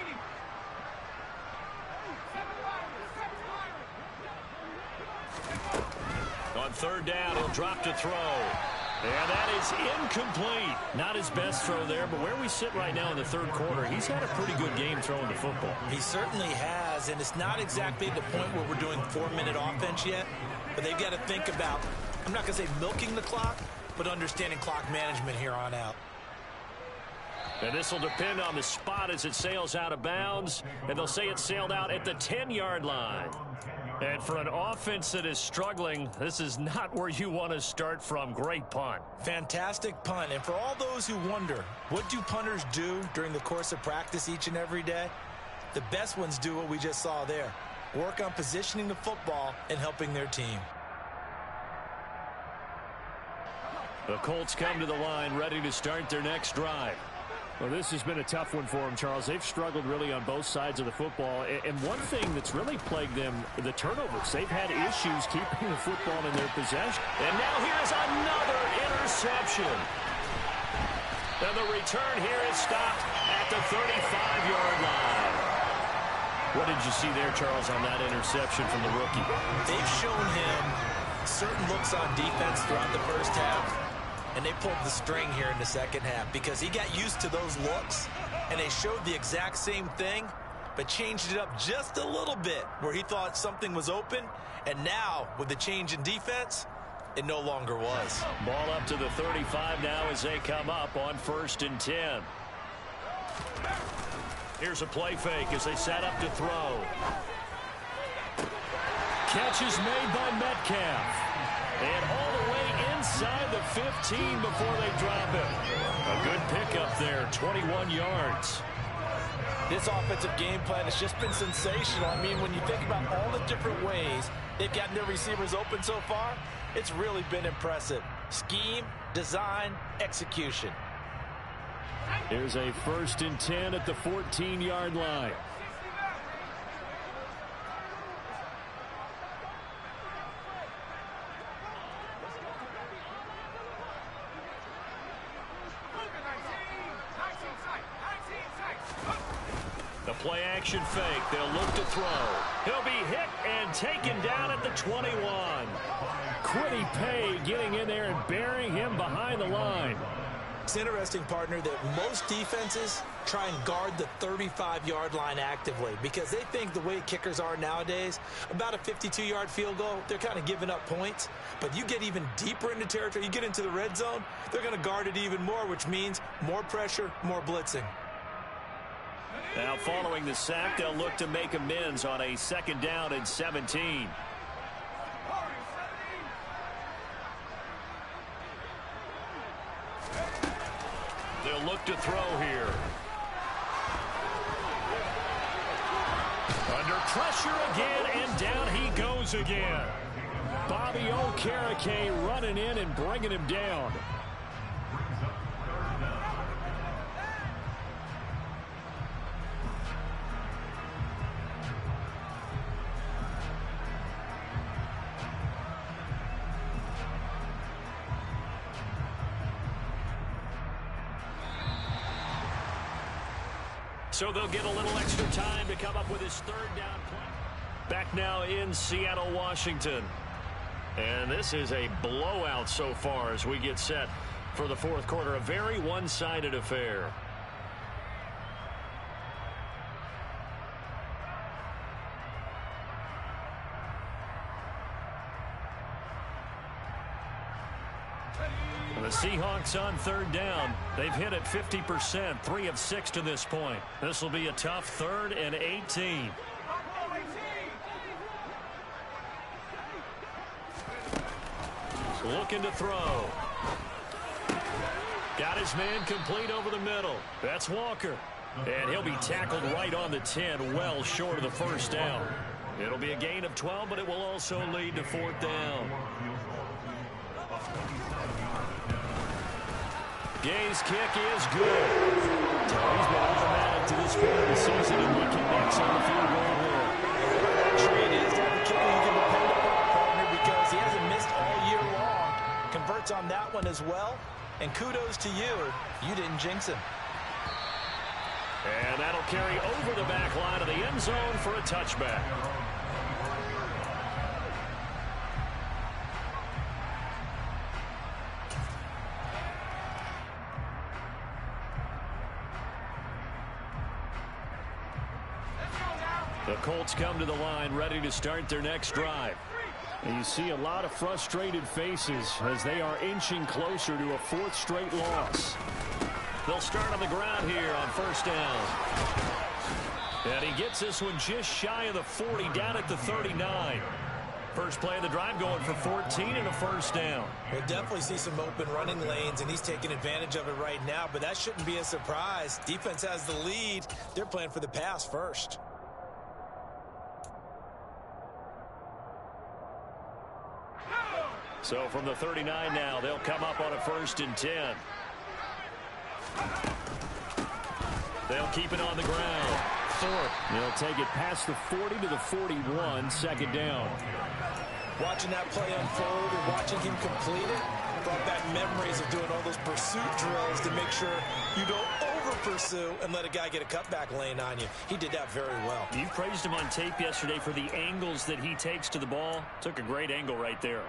[SPEAKER 1] On 3rd down, he'll drop to throw. And that is incomplete. Not his best throw there, but where we sit right now in the 3rd quarter, he's had a pretty good game throwing the football.
[SPEAKER 2] He certainly has, and it's not exactly the point where we're doing 4-minute offense yet, but they've got to think about, I'm not going to say milking the clock, but understanding clock management here on out.
[SPEAKER 1] And this will depend on the spot as it sails out of bounds, and they'll say it sailed out at the 10-yard line. And for an offense that is struggling, this is not where you want to start from. Great punt.
[SPEAKER 2] Fantastic punt. And for all those who wonder, what do punters do during the course of practice each and every day? The best ones do what we just saw there. Work on positioning the football and helping their team.
[SPEAKER 1] The Colts come to the line ready to start their next drive. Well, this has been a tough one for them, Charles. They've struggled really on both sides of the football. And one thing that's really plagued them, the turnovers. They've had issues keeping the football in their possession. And now here's another interception. And the return here is stopped at the 35-yard line. What did you see there, Charles, on that interception from the rookie?
[SPEAKER 3] They've shown him certain looks on defense throughout the first half, and they pulled the string here in the second half because he got used to those looks, and they showed the exact same thing, but changed it up just a little bit where he thought something was open, and now, with the change in defense, it no longer was.
[SPEAKER 1] Ball up to the 35 now as they come up on 1st and 10. Here's a play fake as they set up to throw. Catch is made by Metcalf. And all the way inside the 15 before they drop it. A good pickup there, 21 yards.
[SPEAKER 3] This offensive game plan has just been sensational. I mean, when you think about all the different ways they've gotten their receivers open so far, it's really been impressive. Scheme, design, execution.
[SPEAKER 1] Here's a 1st and 10 at the 14-yard line. The play action fake. They'll look to throw. He'll be hit and taken down at the 21. Quiddy Pay getting in there and burying him behind the line.
[SPEAKER 3] It's interesting, partner, that most defenses try and guard the 35-yard line actively because they think the way kickers are nowadays, about a 52-yard field goal, they're kind of giving up points. But you get even deeper into territory, you get into the red zone, they're going to guard it even more, which means more pressure, more blitzing.
[SPEAKER 1] Now following the sack, they'll look to make amends on a 2nd down and 17. They'll look to throw here. Under pressure again, and down he goes again. Bobby Okereke running in and bringing him down. So they'll get a little extra time to come up with his 3rd down play. Back now in Seattle, Washington. And this is a blowout so far as we get set for the 4th quarter. A very one-sided affair. The Seahawks on 3rd down. They've hit it 50%, 3 of 6 to this point. This will be a tough 3rd and 18. Looking to throw. Got his man complete over the middle. That's Walker. And he'll be tackled right on the 10, well short of the 1st down. It'll be a gain of 12, but it will also lead to 4th down. Gay's kick is good. He's been automatic to this point of the season, and he connects on the field goal here.
[SPEAKER 3] Actually, it is to have a kicker you can depend upon, partner, because he hasn't missed all year long. Converts on that one as well. And kudos to you. You didn't jinx him.
[SPEAKER 1] And that'll carry over the back line of the end zone for a touchback. The Colts come to the line ready to start their next drive. And you see a lot of frustrated faces as they are inching closer to a 4th straight loss. They'll start on the ground here on 1st down. And he gets this one just shy of the 40, down at the 39. First play of the drive going for 14 and a 1st down.
[SPEAKER 3] We'll definitely see some open running lanes, and he's taking advantage of it right now, but that shouldn't be a surprise. Defense has the lead. They're playing for the pass first.
[SPEAKER 1] So from the 39 now, they'll come up on a 1st and 10. They'll keep it on the ground. Thorpe, they'll take it past the 40 to the 41, 2nd down.
[SPEAKER 3] Watching that play unfold and watching him complete it brought back memories of doing all those pursuit drills to make sure you don't pursue and let a guy get a cutback lane on you. He did that very well.
[SPEAKER 1] You praised him on tape yesterday for the angles that he takes to the ball. Took a great angle right there.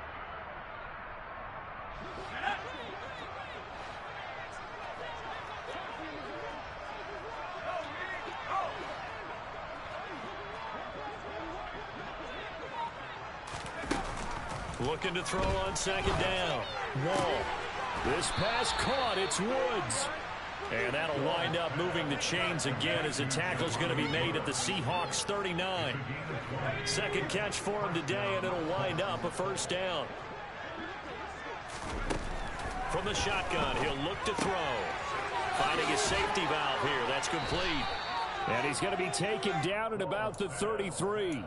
[SPEAKER 1] Looking to throw on second down. Wall. This pass caught. It's Woods. And that'll wind up moving the chains again as the tackle's going to be made at the Seahawks 39. Second catch for him today, and it'll wind up a first down. From the shotgun, he'll look to throw. Finding his safety valve here. That's complete. And he's going to be taken down at about the 33.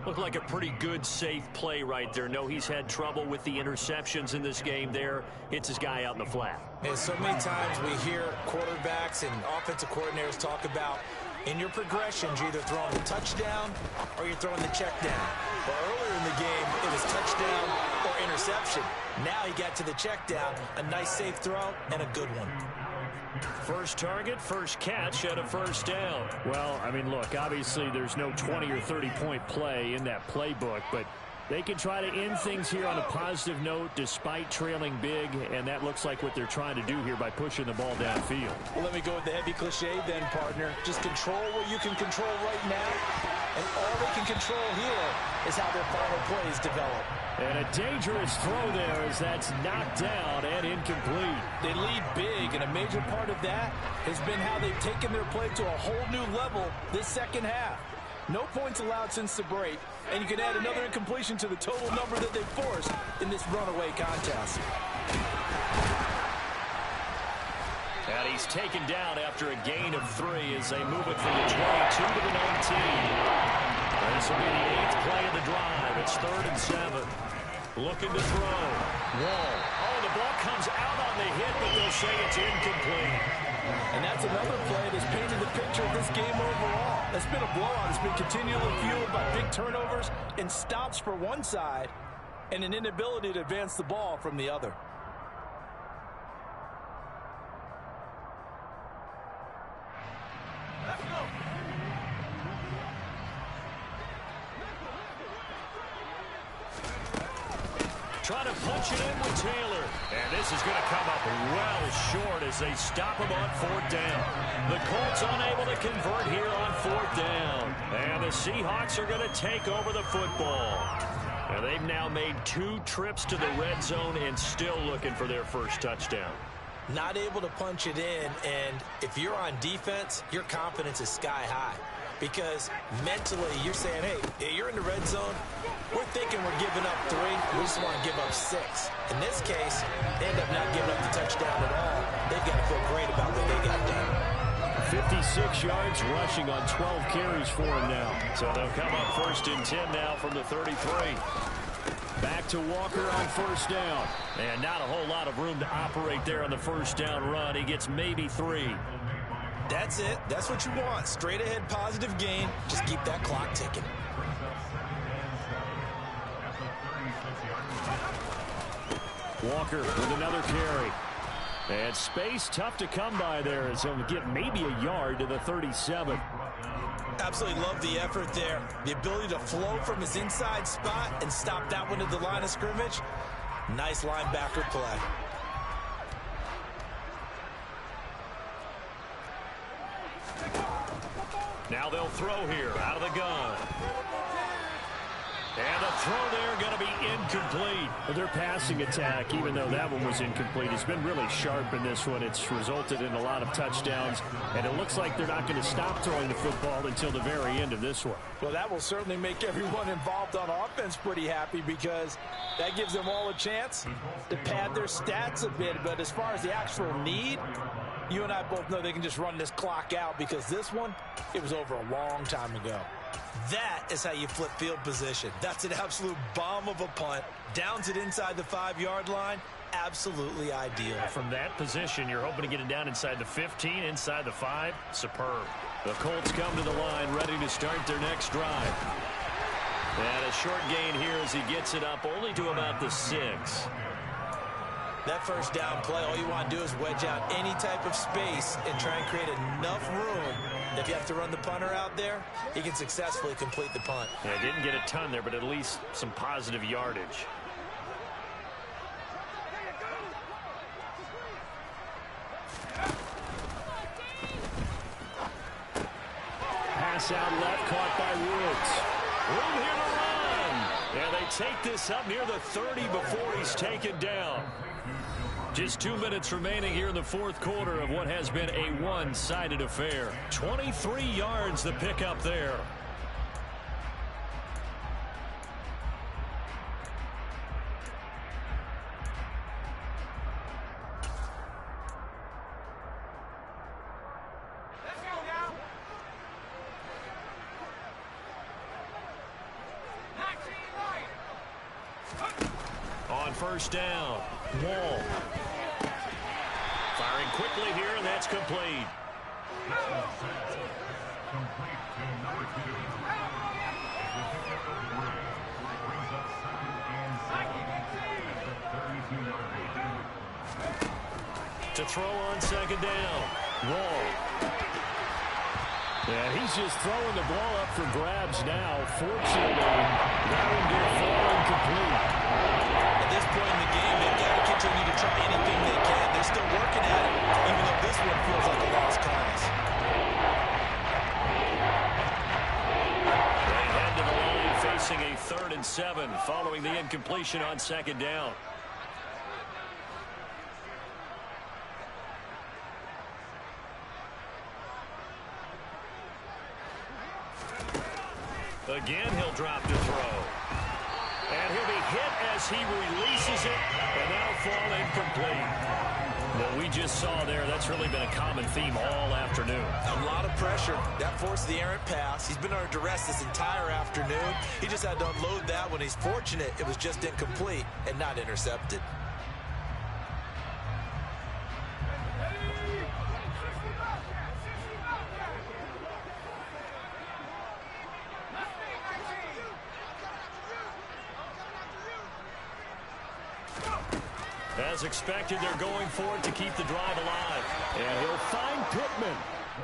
[SPEAKER 1] Looked like a pretty good, safe play right there. No, he's had trouble with the interceptions in this game there. Hits his guy out in the flat.
[SPEAKER 3] And so many times we hear quarterbacks and offensive coordinators talk about in your progressions, you're either throwing the touchdown or you're throwing the check down. But earlier in the game, it was touchdown or interception. Now he got to the check down, a nice safe throw, and a good one.
[SPEAKER 1] First target, first catch, and a first down. Well, I mean, look, obviously there's no 20 or 30-point play in that playbook, but they can try to end things here on a positive note despite trailing big, and that looks like what they're trying to do here by pushing the ball downfield.
[SPEAKER 3] Well, let me go with the heavy cliche then, partner. Just control what you can control right now, and all they can control here is how their final plays develop.
[SPEAKER 1] And a dangerous throw there as that's knocked down and incomplete.
[SPEAKER 3] They lead big, and a major part of that has been how they've taken their play to a whole new level this second half. No points allowed since the break, and you can add another incompletion to the total number that they've forced in this runaway contest.
[SPEAKER 1] And he's taken down after a gain of 3 as they move it from the 22 to the 19. This will be the 8th play of the drive. It's 3rd and 7. Looking to throw. Wall. Oh, the ball comes out on the hit, but they'll say it's incomplete.
[SPEAKER 3] And that's another play that's painted the picture of this game overall. It's been a blowout. It's been continually fueled by big turnovers and stops for one side and an inability to advance the ball from the other.
[SPEAKER 1] Trying to punch it in with Taylor. And this is going to come up well short as they stop him on 4th down. The Colts unable to convert here on 4th down. And the Seahawks are going to take over the football. And they've now made 2 trips to the red zone and still looking for their first touchdown.
[SPEAKER 3] Not able to punch it in, and if you're on defense, your confidence is sky high. Because mentally, you're saying, hey, you're in the red zone. We're thinking we're giving up 3. We just want to give up 6. In this case, they end up not giving up the touchdown at all. They've got to feel great about what they got done.
[SPEAKER 1] 56 yards rushing on 12 carries for him now. So they'll come up 1st and 10 now from the 33. Back to Walker on 1st down. And not a whole lot of room to operate there on the 1st down run. He gets maybe 3.
[SPEAKER 3] That's it. That's what you want. Straight ahead positive gain. Just keep that clock ticking.
[SPEAKER 1] Walker with another carry. And space tough to come by there as he'll get maybe a yard to the 37.
[SPEAKER 3] Absolutely love the effort there. The ability to flow from his inside spot and stop that one at the line of scrimmage. Nice linebacker play.
[SPEAKER 1] Now they'll throw here out of the gun. And the throw there going to be incomplete. Well, their passing attack, even though that one was incomplete, has been really sharp in this one. It's resulted in a lot of touchdowns, and it looks like they're not going to stop throwing the football until the very end of this one.
[SPEAKER 3] Well, that will certainly make everyone involved on offense pretty happy because that gives them all a chance to pad their stats a bit. But as far as the actual need, you and I both know they can just run this clock out because this one, it was over a long time ago. That is how you flip field position. That's an absolute bomb of a punt. Downs it inside the 5-yard line. Absolutely ideal.
[SPEAKER 1] From that position, you're hoping to get it down inside the 15, inside the 5. Superb. The Colts come to the line, ready to start their next drive. And a short gain here as he gets it up only to about the 6.
[SPEAKER 2] That first down play, all you want to do is wedge out any type of space and try and create enough room. If you have to run the punter out there, he can successfully complete the punt.
[SPEAKER 1] Yeah, didn't get a ton there, but at least some positive yardage. Pass out left, caught by Woods. Room here to run. And they take this up near the 30 before he's taken down. Just 2 minutes remaining here in the fourth quarter of what has been a one-sided affair. 23 yards the pickup there. On first down, Wall. Firing quickly here, and that's complete. To throw on second down, Wall. Yeah, he's just throwing the ball up for grabs now. Fortunately, that one did fall incomplete.
[SPEAKER 2] At this point in the game, they've got to continue to try anything they can. They're still working at it, even though this one feels like a lost cause.
[SPEAKER 1] They head to the line facing a 3rd and 7 following the incompletion on second down. Again, he'll drop to throw. And he'll be hit as he releases it, and that'll fall incomplete. What we just saw there, that's really been a common theme all afternoon.
[SPEAKER 2] A lot of pressure. That forced the errant pass. He's been under duress this entire afternoon. He just had to unload that one. He's fortunate it was just incomplete and not intercepted.
[SPEAKER 1] As expected, they're going for it to keep the drive alive. And he'll find Pittman.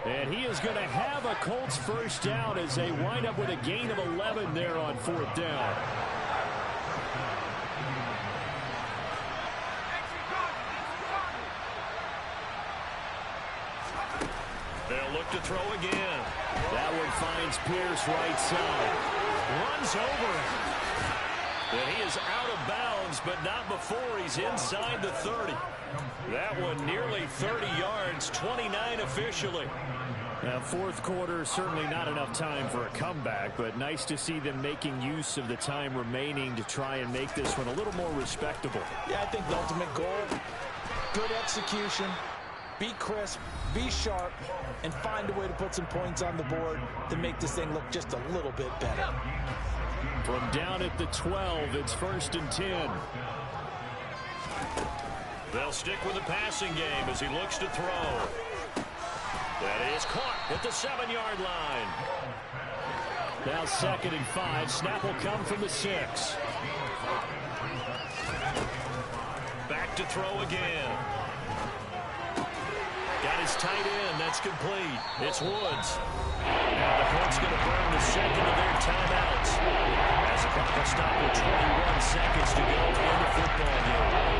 [SPEAKER 1] And he is going to have a Colts first down as they wind up with a gain of 11 there on 4th down. They'll look to throw again. That one finds Pierce right side. Runs over him. And he is out of bounds, but not before he's inside the 30. That one nearly 30 yards, 29 officially. Now, fourth quarter, certainly not enough time for a comeback, but nice to see them making use of the time remaining to try and make this one a little more respectable.
[SPEAKER 3] Yeah, I think the ultimate goal, good execution, be crisp, be sharp, and find a way to put some points on the board to make this thing look just a little bit better.
[SPEAKER 1] From down at the 12, it's 1st and 10. They'll stick with the passing game as he looks to throw. That is caught at the 7-yard line. Now 2nd and 5. Snap will come from the 6. Back to throw again. Got his tight end. That's complete. It's Woods. Now the Colts going to burn the 2nd of their timeouts. As the clock will stop with 21 seconds to go in the football game.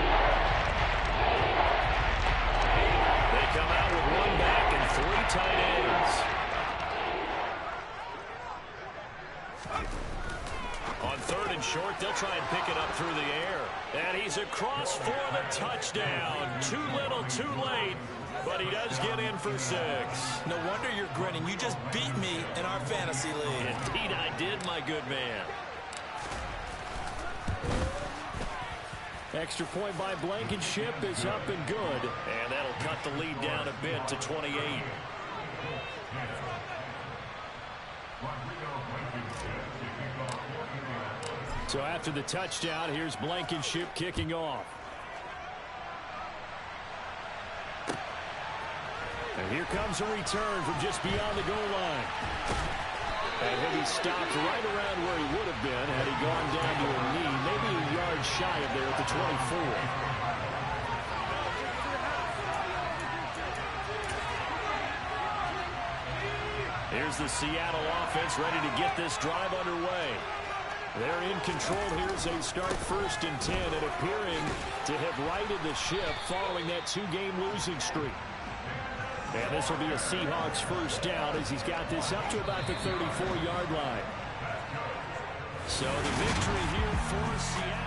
[SPEAKER 1] They come out with 1 back and 3 tight ends. On 3rd and short, they'll try and pick it up through the air. And he's across for the touchdown. Too little, too late. But he does get in for 6.
[SPEAKER 2] No wonder you're grinning. You just beat me in our fantasy league.
[SPEAKER 1] Indeed I did, my good man. Extra point by Blankenship is up and good. And that'll cut the lead down a bit to 28. So after the touchdown, here's Blankenship kicking off. And here comes a return from just beyond the goal line. And he'll be stopped right around where he would have been had he gone down to a knee, maybe a yard shy of there at the 24. the Seattle offense ready to get this drive underway. They're in control here as they start 1st and 10 and appearing to have righted the ship following that 2-game losing streak. And this will be a Seahawks first down as he's got this up to about the 34-yard line. So the victory here for Seattle.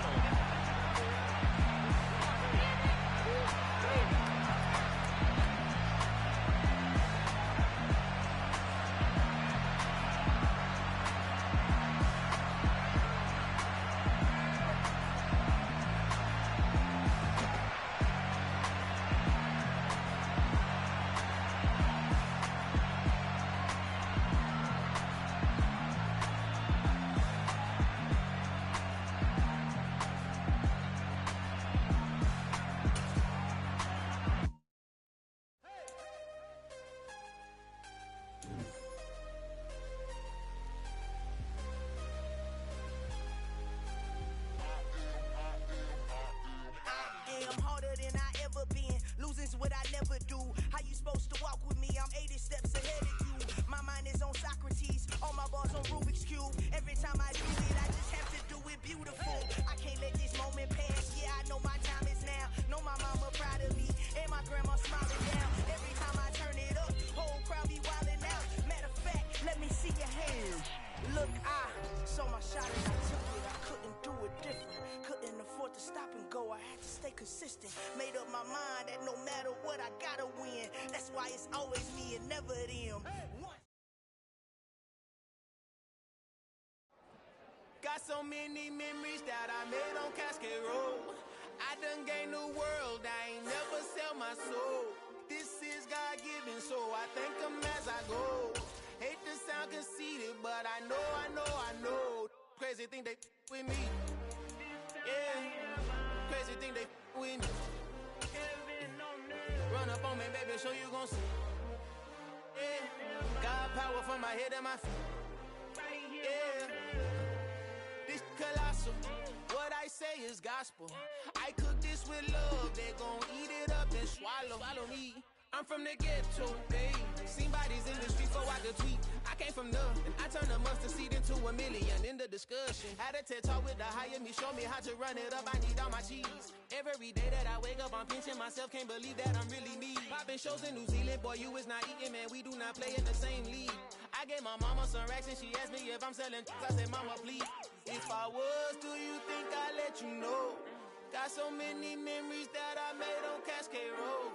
[SPEAKER 5] What I never do. How you supposed to walk with me? I'm 80 steps ahead of you. My mind is on Socrates, all my bars on Rubik's Cube. Every time I do it, I just have to do it beautiful. I can't let this moment pass. Yeah, I know my time is now. Know my mama proud of me, and my grandma smiling down. Every time I turn it up, whole crowd be wilding out. Matter of fact, let me see your hands. Look, I saw my shot and I took it. I couldn't do it different. Couldn't afford to stop and go. I had to stay consistent. Made up my mind that no matter what, I gotta win. That's why it's always me and never them.
[SPEAKER 4] Got so many memories that I made on Cascade Road. I done gained the world, I ain't never sell my soul. This is God-given, so I thank him as I go. Hate to sound conceited, but I know. Crazy thing they with me. Yeah, crazy thing they with me. Run up on me, baby, show you gon' see. Yeah, God power from my head and my feet. Yeah, this colossal. What I say is gospel. I cook this with love, they gon' eat it up and swallow me. I'm from the ghetto, babe. Seen bodies in the streets, so I could tweet. I came from nothing. I turned a mustard seed into a million. In the discussion, had a TED talk with the higher me. Show me how to run it up. I need all my cheese. Every day that I wake up, I'm pinching myself. Can't believe that I'm really me. Popping shows in New Zealand, boy, you is not eating, man. We do not play in the same league. I gave my mama some racks and she asked me if I'm selling. I said, mama, please. If I was, do you think I'd let you know? Got so many memories that I made on Cascade Road.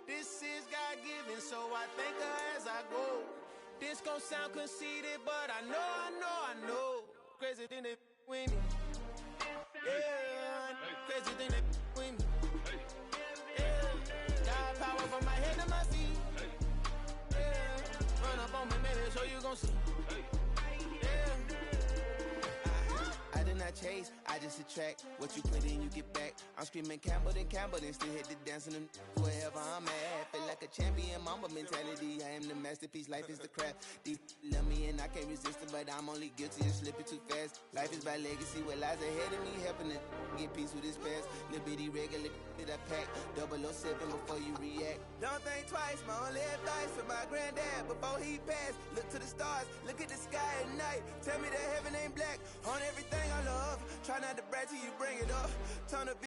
[SPEAKER 4] This is God-given, so I thank her as I go. This gon' sound conceited, but I know. Crazy thing they with me. Yeah, crazy thing they with me. Yeah, God power from my head to my feet. Yeah, run up on me, maybe, so you gon' see. Yeah. I did not chase, I just attract. What you put in, you get back. I'm screaming Campbell, then still hit the dancing and wherever I'm at. Feel like a champion, mamba mentality. I am the masterpiece, life is the craft. Deep love me and I can't resist it, but I'm only guilty of slipping too fast. Life is by legacy, what lies ahead of me, helping to get peace with this past. Little bitty regular that I pack, 007 before you react. Don't think twice, my only advice for my granddad before he passed. Look to the stars, look at the sky at night. Tell me that heaven ain't black on everything I love. Try not to brag till you bring it up. Turn the